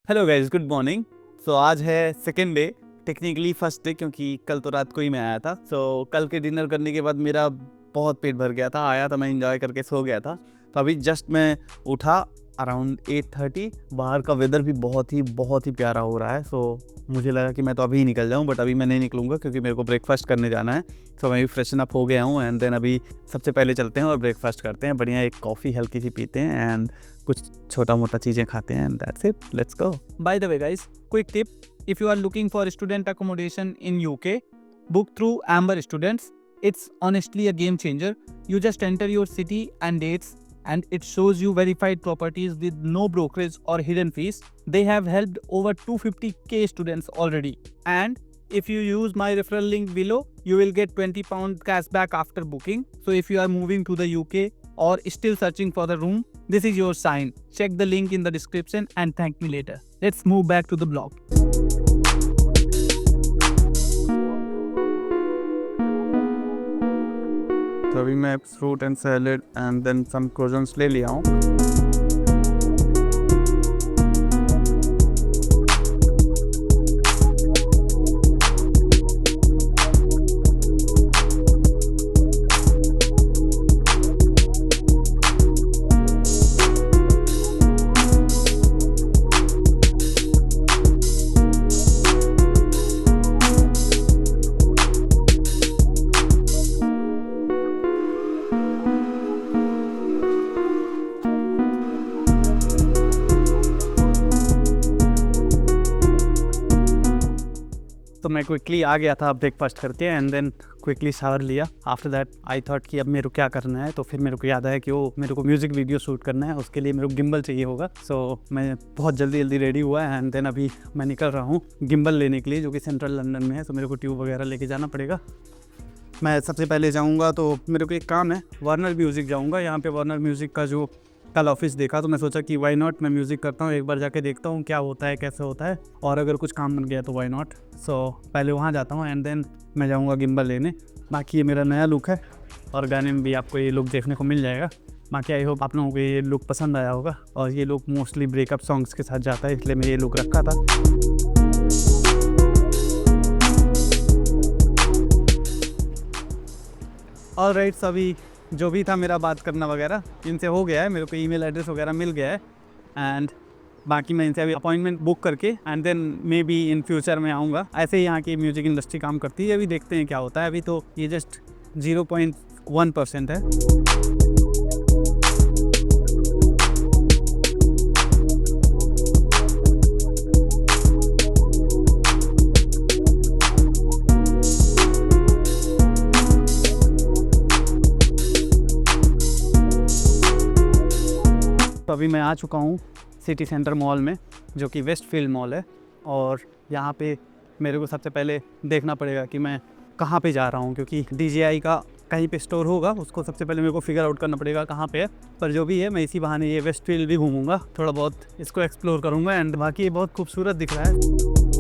Hello guys, good morning. So आज है second day, technically first day क्योंकि कल तो रात को ही मैं आया था। कल के डिनर करने के बाद मेरा बहुत पेट भर गया था। आया था, मैं इंजॉय करके सो गया था। तो अभी जस्ट मैं उठा अराउंड 8:30। बाहर का वेदर भी बहुत ही प्यारा हो रहा है। मुझे लगा कि मैं तो अभी ही निकल जाऊं, बट अभी मैं नहीं निकलूंगा क्योंकि मेरे को ब्रेकफास्ट करने जाना है। मैं भी फ्रेशन अप हो गया हूँ एंड देन अभी सबसे पहले चलते हैं और ब्रेकफास्ट करते हैं। बढ़िया एक कॉफ़ी हल्की सी पीते हैं एंड कुछ छोटा मोटा चीज़ें खाते हैं and that's it, let's go. By the way, guys, quick tip: if you are looking for student accommodation in UK, book through Amber Students. It's honestly a game changer. You just enter your city and dates, and it shows you verified properties with no brokerage or hidden fees. They have helped over 250k students already. And if you use my referral link below, you will get £20 cashback after booking. So if you are moving to the UK or still searching for the room, this is your sign. Check the link in the description and thank me later. Let's move back to the blog. तो अभी मैं fruit and salad and then some croissants ले लिया हूँ। तो मैं quickly आ गया था ब्रेकफास्ट करके एंड देन क्विकली शावर लिया। आफ्टर दैट आई थॉट कि अब मेरे को क्या करना है, तो फिर मेरे को याद आया कि मेरे को म्यूज़िक वीडियो शूट करना है, उसके लिए मेरे को गिम्बल चाहिए होगा। मैं बहुत जल्दी रेडी हुआ एंड देन अभी मैं निकल रहा हूँ गिम्बल लेने के लिए, जो कि सेंट्रल लंदन में है। मेरे को ट्यूब वगैरह लेके जाना पड़ेगा। मैं सबसे पहले जाऊँगा तो मेरे को एक काम है, वार्नर म्यूज़िक जाऊँगा। यहाँ पर वार्नर म्यूज़िक का जो कल ऑफिस देखा तो मैं सोचा कि वाई नॉट, मैं म्यूज़िक करता हूँ, एक बार जाके देखता हूँ क्या होता है, कैसे होता है, और अगर कुछ काम बन गया तो वाई नॉट। पहले वहाँ जाता हूँ एंड देन मैं जाऊँगा गिम्बल लेने। बाकी ये मेरा नया लुक है और गाने में भी आपको ये लुक देखने को मिल जाएगा। बाकी आई होप आप लोगों को ये लुक पसंद आया होगा। और ये लुक मोस्टली ब्रेकअप सॉन्ग्स के साथ जाता है, इसलिए मैं ये लुक रखा था। और राइट्स, अभी जो भी था मेरा बात करना वगैरह इनसे हो गया है। मेरे को ईमेल एड्रेस वगैरह मिल गया है एंड बाकी मैं इनसे अभी अपॉइंटमेंट बुक करके and then may be in future में आऊँगा। ऐसे ही यहाँ की म्यूज़िक इंडस्ट्री काम करती है, अभी देखते हैं क्या होता है। अभी तो ये जस्ट 0.1% है। तो अभी मैं आ चुका हूँ सिटी सेंटर मॉल में, जो कि वेस्टफील्ड मॉल है। और यहाँ पे मेरे को सबसे पहले देखना पड़ेगा कि मैं कहाँ पे जा रहा हूँ, क्योंकि DJI का कहीं पे स्टोर होगा, उसको सबसे पहले मेरे को फिगर आउट करना पड़ेगा कहाँ पे है। पर जो भी है, मैं इसी बहाने ये वेस्टफील्ड भी घूमूंगा, थोड़ा बहुत इसको एक्सप्लोर करूँगा एंड बाकी ये बहुत खूबसूरत दिख रहा है।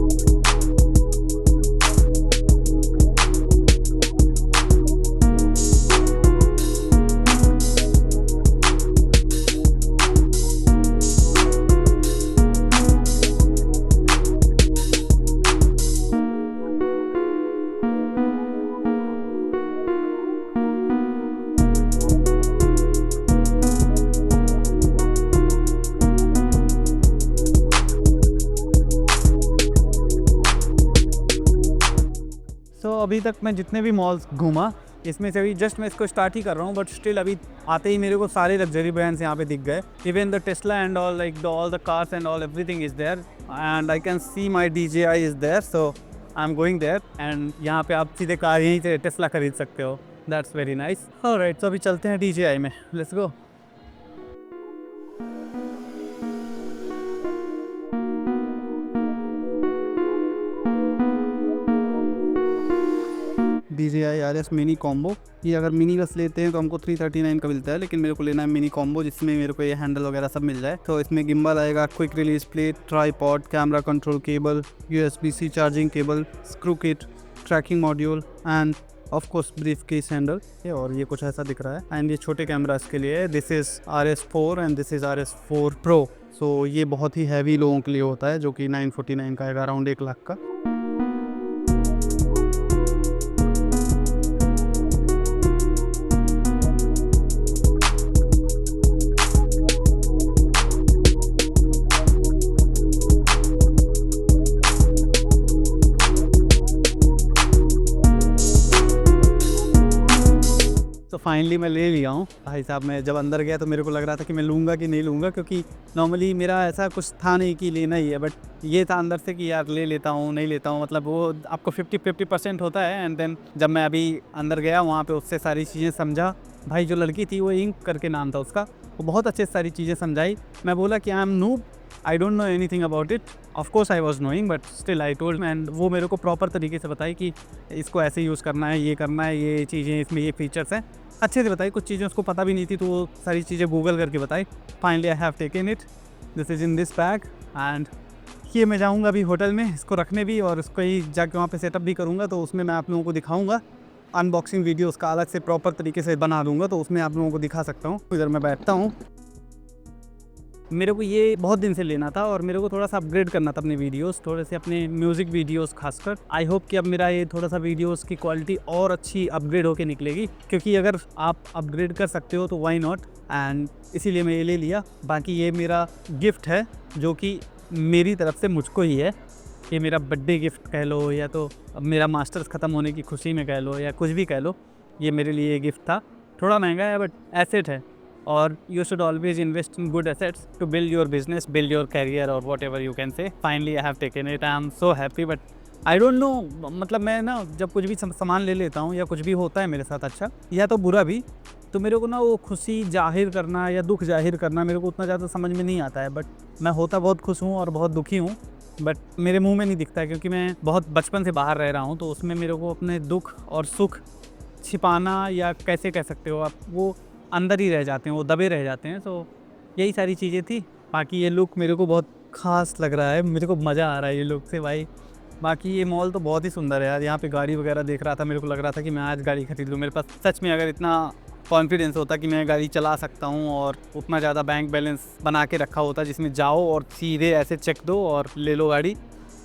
अभी तक मैं जितने भी मॉल्स घूमा, इसमें से अभी जस्ट मैं इसको स्टार्ट ही कर रहा हूँ, बट स्टिल अभी आते ही मेरे को सारे लग्जरी ब्रांड्स यहाँ पे दिख गए। Even the Tesla and all, like all the cars and all, everything is there and I can see my DJI is there. So I am going there and यहाँ पे आप सीधे कार यहीं से टेस्ला खरीद सकते हो। That's very nice. ऑलराइट, तो अभी चलते हैं DJI में, let's go. DJI RS mini combo. ये अगर मिनी बस लेते हैं तो हमको 339 का मिलता है, लेकिन मेरे को लेना है मिनी कॉम्बो, जिसमें मेरे को ये हैंडल वगैरह सब मिल जाए। तो इसमें गिम्बल आएगा, quick release plate, tripod, camera control cable, USB-C charging cable, screw kit, tracking module and of course brief case handle. और ये कुछ ऐसा दिख रहा है एंड ये छोटे कैमरास के लिए this is RS4 and this is RS4 Pro। सो ये बहुत ही हैवी लोगों के लिए होता है, जो कि 949 का आएगा, अराउंड 1 लाख का। तो फाइनली मैं ले लिया हूँ भाई साहब। मैं जब अंदर गया तो मेरे को लग रहा था कि मैं लूँगा कि नहीं लूँगा, क्योंकि नॉर्मली मेरा ऐसा कुछ था नहीं कि लेना ही है, बट ये था अंदर से कि यार ले लेता हूँ नहीं लेता हूँ, मतलब वो आपको 50-50% होता है। एंड देन जब मैं अभी अंदर गया वहाँ पे उससे सारी चीज़ें समझा। भाई जो लड़की थी वो इंक करके नाम था उसका, वो बहुत अच्छे से सारी चीज़ें समझाई। मैं बोला कि I am noob, I don't know anything about it. Of course I was knowing but still I told. And वो मेरे को प्रॉपर तरीके से बताई कि इसको ऐसे यूज़ करना है, ये करना है, ये चीज़ें इसमें ये फीचर्स हैं, अच्छे से बताई। कुछ चीज़ें उसको पता भी नहीं थी तो वो सारी चीज़ें गूगल करके बताई। Finally I have taken it, this is in this bag. And ये मैं जाऊँगा अभी होटल में इसको रखने भी, और इसको ही जाके वहाँ पे सेटअप भी करूँगा, तो उसमें मैं आप लोगों को दिखाऊँगा। अनबॉक्सिंग वीडियो उसका अलग से प्रॉपर तरीके से बना दूँगा, तो उसमें आप लोगों को दिखा सकता हूँ। इधर मैं बैठता हूँ। मेरे को ये बहुत दिन से लेना था और मेरे को थोड़ा सा अपग्रेड करना था अपने वीडियोस, थोड़े से अपने म्यूज़िक वीडियोस खासकर। आई होप कि अब मेरा ये थोड़ा सा वीडियोस की क्वालिटी और अच्छी अपग्रेड होके निकलेगी, क्योंकि अगर आप अपग्रेड कर सकते हो तो व्हाई नॉट। एंड इसीलिए मैं ये ले लिया। बाकी ये मेरा गिफ्ट है जो कि मेरी तरफ से मुझको ही है। ये मेरा बर्थडे गिफ्ट कह लो, या तो अब मेरा मास्टर्स ख़त्म होने की खुशी में कह लो, या कुछ भी कह लो, ये मेरे लिए ये गिफ्ट था। थोड़ा महंगा है बट एसेट है, और you should always invest in good assets to build your business, build your career, or whatever you can say. Finally I have taken it. I am so happy, but I don't know, मतलब मैं ना जब कुछ भी सामान ले लेता हूँ या कुछ भी होता है मेरे साथ अच्छा या तो बुरा भी, तो मेरे को ना वो खुशी जाहिर करना या दुख जाहिर करना मेरे को उतना ज़्यादा समझ में नहीं आता है। बट मैं होता बहुत खुश हूँ और बहुत दुखी हूँ, बट मेरे मुँह में नहीं दिखता है, क्योंकि मैं बहुत बचपन से बाहर रह रहा हूँ, तो उसमें मेरे को अपने दुख और सुख छिपाना, या कैसे कह सकते हो आप, वो अंदर ही रह जाते हैं, वो दबे रह जाते हैं। तो यही सारी चीज़ें थी। बाकी ये लुक मेरे को बहुत ख़ास लग रहा है, मेरे को मज़ा आ रहा है ये लुक से भाई। बाकी ये मॉल तो बहुत ही सुंदर है यार। यहाँ पे गाड़ी वगैरह देख रहा था, मेरे को लग रहा था कि मैं आज गाड़ी खरीद लूँ। मेरे पास सच में अगर इतना कॉन्फिडेंस होता कि मैं गाड़ी चला सकता हूँ, और उतना ज़्यादा बैंक बैलेंस बना के रखा होता जिसमें जाओ और सीधे ऐसे चेक दो और ले लो गाड़ी,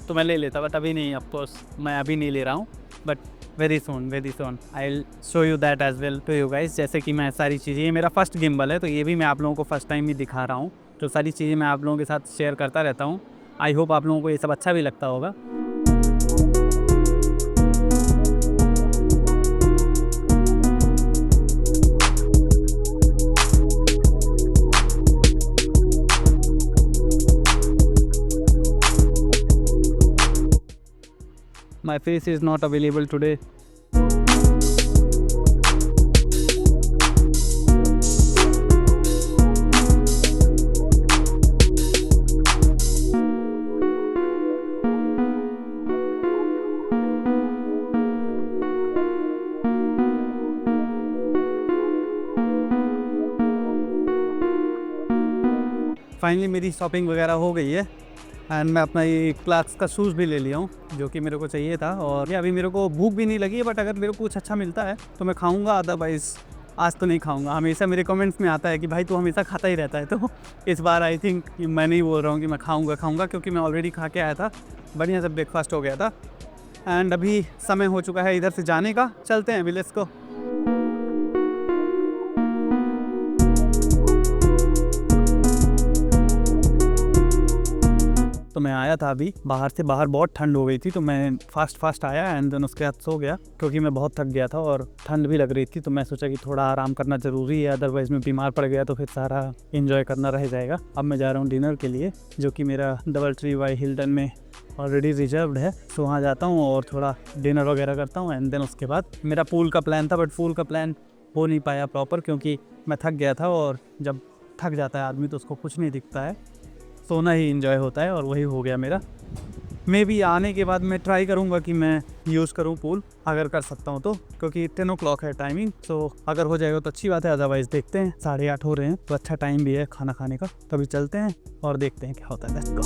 तो मैं ले लेता। बट अभी नहीं, ऑफकोर्स मैं अभी नहीं ले रहा हूँ, but very soon I will show you that as well to you guys. जैसे कि मैं सारी चीज़ें, ये मेरा फर्स्ट गिम्बल है, तो ये भी मैं आप लोगों को फर्स्ट टाइम ही दिखा रहा हूँ। तो सारी चीज़ें मैं आप लोगों के साथ शेयर करता रहता हूँ। आई होप आप लोगों को ये सब अच्छा भी लगता होगा। My face is not available today. Finally मेरी शॉपिंग वगैरह हो गई है, एंड मैं अपना ये क्लास का शूज़ भी ले लिया हूँ जो कि मेरे को चाहिए था। और ये अभी मेरे को भूख भी नहीं लगी है, बट अगर मेरे को कुछ अच्छा मिलता है तो मैं खाऊंगा, अदरवाइज़ आज तो नहीं खाऊंगा। हमेशा मेरे कमेंट्स में आता है कि भाई तू हमेशा खाता ही रहता है, तो इस बार आई थिंक मैं नहीं बोल रहा हूँ कि मैं खाऊंगा, क्योंकि मैं ऑलरेडी खा के आया था, बढ़िया से ब्रेकफास्ट हो गया था। एंड अभी समय हो चुका है इधर से जाने का, चलते हैं अभी, लेट्स गो। तो मैं आया था अभी बाहर से, बाहर बहुत ठंड हो गई थी, तो मैं फास्ट आया एंड देन उसके बाद सो गया, क्योंकि मैं बहुत थक गया था और ठंड भी लग रही थी। तो मैं सोचा कि थोड़ा आराम करना ज़रूरी है, अदरवाइज़ मैं बीमार पड़ गया तो फिर सारा एंजॉय करना रह जाएगा। अब मैं जा रहा हूँ डिनर के लिए, जो कि मेरा डबल ट्री बाई हिल्टन में ऑलरेडी रिजर्व्ड है। तो वहाँ जाता हूँ और थोड़ा डिनर वगैरह करता हूँ, एंड देन उसके बाद मेरा पूल का प्लान था, बट पूल का प्लान हो नहीं पाया प्रॉपर, क्योंकि मैं थक गया था, और जब थक जाता है आदमी तो उसको कुछ नहीं दिखता है, सोना ही एंजॉय होता है, और वही हो गया मेरा। मे बी आने के बाद मैं ट्राई करूँगा कि मैं यूज़ करूँ पूल, अगर कर सकता हूँ तो, क्योंकि 10 o'clock है टाइमिंग। तो अगर हो जाएगा तो अच्छी बात है, अदरवाइज़ देखते हैं। 8:30 हो रहे हैं, तो अच्छा टाइम भी है खाना खाने का। तो अभी चलते हैं और देखते हैं क्या होता है। Let's go.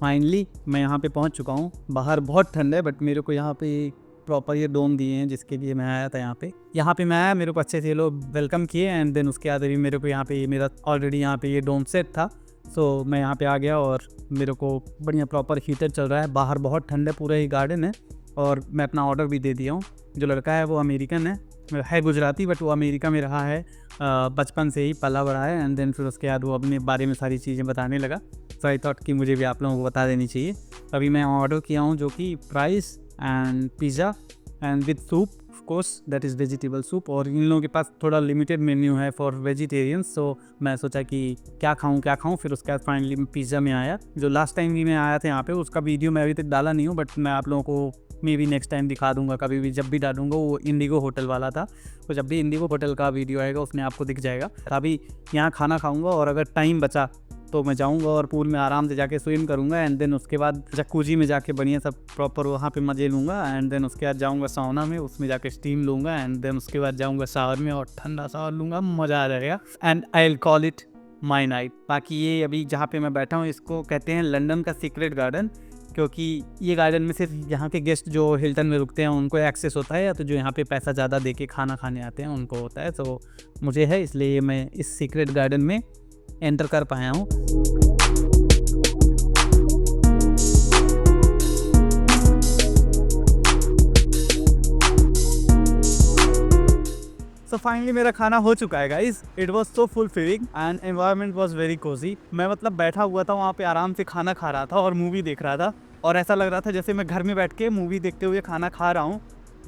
फाइनली मैं यहाँ पे पहुँच चुका हूँ। बाहर बहुत ठंड है, बट मेरे को यहाँ पे प्रॉपर ये डोम दिए हैं जिसके लिए मैं आया था यहाँ पे मैं आया, मेरे को अच्छे से लोग वेलकम किए एंड देन उसके बाद अभी मेरे को यहाँ पे मेरा ऑलरेडी यहाँ पे ये डोम सेट था। सो मैं यहाँ पे आ गया और मेरे को बढ़िया प्रॉपर हीटर चल रहा है, बाहर बहुत ठंड है, पूरा ही गार्डन है और मैं अपना ऑर्डर भी दे दिया हूँ। जो लड़का है वो अमेरिकन है गुजराती बट वो अमेरिका में रहा है, बचपन से ही पला बड़ा है एंड देन फिर उसके बाद वो अपने बारे में सारी चीज़ें बताने लगा। सो आई थॉट कि मुझे भी आप लोगों को बता देनी चाहिए। अभी मैं ऑर्डर किया हूँ जो कि fries and pizza and with soup, of course that is vegetable soup. और इन लोगों के पास थोड़ा लिमिटेड मेन्यू है फॉर वेजिटेरियंस, सो मैं सोचा कि क्या खाऊं। फिर उसके बाद फाइनली मैं पिज़्ज़ा में आया। जो लास्ट टाइम भी मैं आया था यहाँ पे उसका वीडियो मैं अभी तक डाला नहीं हूँ, बट मैं आप लोगों को मे बी नेक्स्ट टाइम दिखा दूंगा, कभी भी जब भी डालूंगा। वो इंडिगो होटल वाला था, तो जब भी इंडिगो होटल का वीडियो आएगा उसमें आपको दिख जाएगा। अभी यहाँ खाना खाऊंगा और अगर टाइम बचा तो मैं जाऊंगा और पूल में आराम से जाके स्विम करूंगा एंड देन उसके बाद जकूजी में जाके बढ़िया सब प्रॉपर वहाँ पे मज़े लूँगा एंड देन उसके बाद जाऊँगा साउना में, उसमें जाके स्टीम लूँगा एंड देन उसके बाद जाऊँगा शावर में और ठंडा शावर लूँगा, मज़ा आ जाएगा and I will call it my night. बाकी ये अभी जहाँ पे मैं बैठा हूँ इसको कहते हैं लंदन का सीक्रेट गार्डन, क्योंकि ये गार्डन में सिर्फ यहाँ के गेस्ट जो हिल्टन में रुकते हैं उनको एक्सेस होता है, या तो जो यहाँ पे पैसा ज़्यादा दे के खाना खाने आते हैं उनको होता है। तो मुझे है, इसलिए मैं इस सीक्रेट गार्डन में एंटर कर पाया हूँ। सो फाइनली मेरा खाना हो चुका है guys. It was so fulfilling and environment was very Cozi. मैं मतलब बैठा हुआ था वहाँ पे आराम से खाना खा रहा था और मूवी देख रहा था और ऐसा लग रहा था जैसे मैं घर में बैठ के मूवी देखते हुए खाना खा रहा हूँ,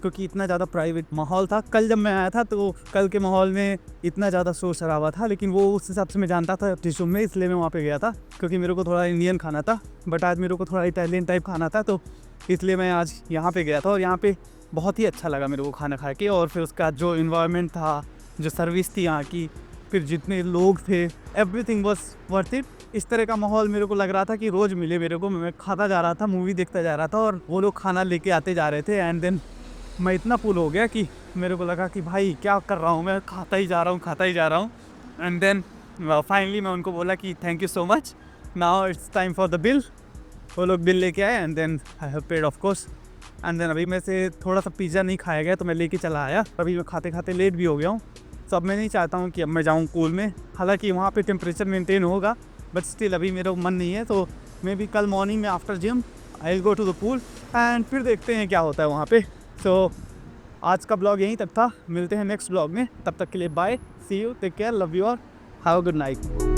क्योंकि इतना ज़्यादा प्राइवेट माहौल था। कल जब मैं आया था तो कल के माहौल में इतना ज़्यादा शोर शराबा था, लेकिन वो उस हिसाब से मैं जानता था टिशू में, इसलिए मैं वहाँ पे गया था क्योंकि मेरे को थोड़ा इंडियन खाना था, बट आज मेरे को थोड़ा इटालियन टाइप खाना था, तो इसलिए मैं आज यहाँ पे गया था और यहाँ पे बहुत ही अच्छा लगा मेरे को खाना खा के। और फिर उसका जो इन्वायरमेंट था, जो सर्विस थी यहाँ की, फिर जितने लोग थे, एवरीथिंग वाज वर्थ इट। इस तरह का माहौल मेरे को लग रहा था कि रोज़ मिले मेरे को। मैं खाता जा रहा था, मूवी देखता जा रहा था और वो लोग खाना लेके आते जा रहे थे एंड देन मैं इतना फुल हो गया कि मेरे को लगा कि भाई क्या कर रहा हूँ मैं, खाता ही जा रहा हूँ एंड देन फाइनली मैं उनको बोला कि thank you so much, now it's time for the bill. वो लोग बिल लेके आए and then I have paid of course and then अभी मैं से थोड़ा सा पिज़्ज़ा नहीं खाया गया तो मैं लेके चला आया। अभी मैं खाते खाते लेट भी हो गया हूँ, तो अब मैं नहीं चाहता हूँ कि अब मैं जाऊँ पूल में। हालांकि वहाँ पे टेम्परेचर मेंटेन होगा बट स्टिल अभी मेरा मन नहीं है, तो मे बी कल मॉर्निंग में after gym I will go to the pool and फिर देखते हैं क्या होता है वहाँ पे। तो आज का ब्लॉग यहीं तक था, मिलते हैं नेक्स्ट ब्लॉग में, तब तक के लिए bye, see you, take care, love you और हैव अ गुड नाइट।